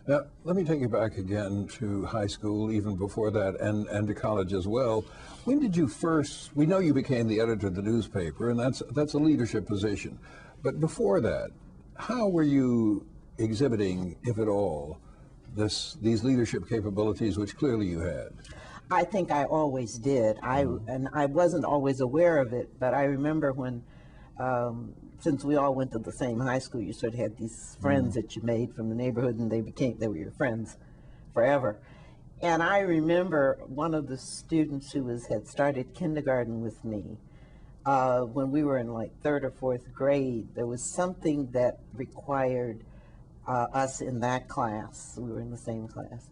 Now, let me take you back again to high school, even before that, and to college as well. When did you first, we know you became the editor of the newspaper, and that's a leadership position. But before that, how were you exhibiting, if at all, these leadership capabilities, which clearly you had? I think I always did. And I wasn't always aware of it, but I remember when, since we all went to the same high school, you sort of had these friends that you made from the neighborhood, and they were your friends forever. And I remember one of the students who had started kindergarten with me, when we were in like third or fourth grade, there was something that required us in that class, we were in the same class,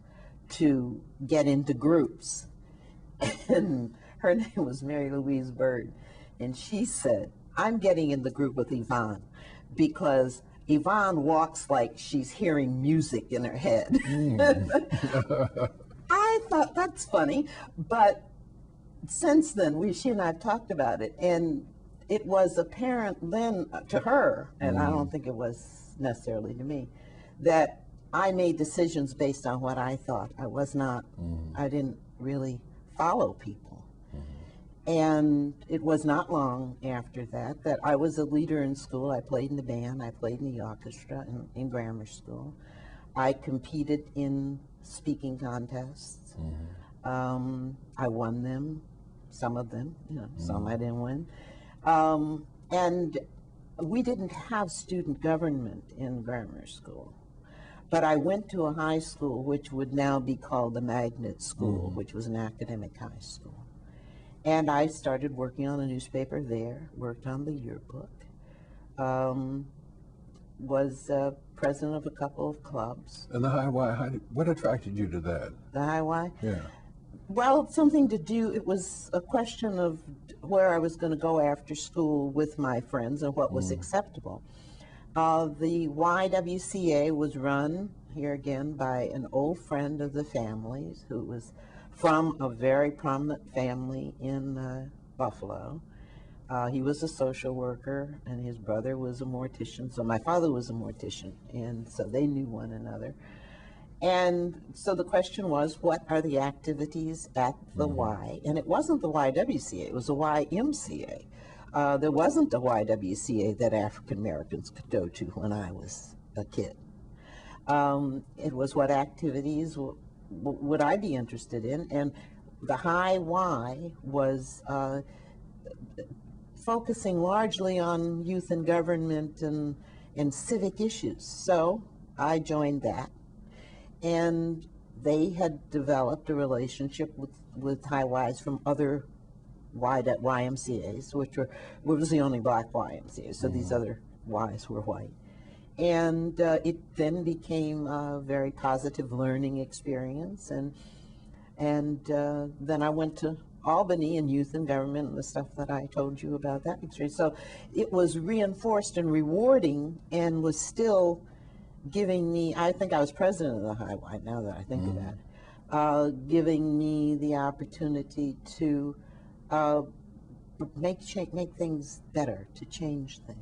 to get into groups. And her name was Mary Louise Bird. And she said, I'm getting in the group with Yvonne because Yvonne walks like she's hearing music in her head. I thought that's funny, but since then, she and I have talked about it, and it was apparent then to her, and I don't think it was necessarily to me, that I made decisions based on what I thought. I was not, I didn't really follow people. And it was not long after that I was a leader in school. I played in the band, I played in the orchestra in grammar school. I competed in speaking contests. I won them, some of them, some I didn't win. And we didn't have student government in grammar school. But I went to a high school which would now be called the Magnet School, which was an academic high school. And I started working on a newspaper there, worked on the yearbook, was president of a couple of clubs. And the High Y, what attracted you to that? The High Y? Yeah. Well, something to do, it was a question of where I was going to go after school with my friends and what was acceptable. The YWCA was run, here again, by an old friend of the family's who was from a very prominent family in Buffalo. He was a social worker, and his brother was a mortician. So my father was a mortician, and so they knew one another. And so the question was, what are the activities at the Y? And it wasn't the YWCA, it was the YMCA. There wasn't a YWCA that African Americans could go to when I was a kid. It was what activities would I be interested in, and the High Y was focusing largely on youth and government and civic issues. So I joined that, and they had developed a relationship with High Ys from other YMCAs, which was the only black YMCA, so these other Ys were white. And it then became a very positive learning experience, and then I went to Albany in youth and government and the stuff that I told you about that experience. So it was reinforced and rewarding, and was still giving me, I think I was president of the High Y now that I think about it, giving me the opportunity to make things better, to change things.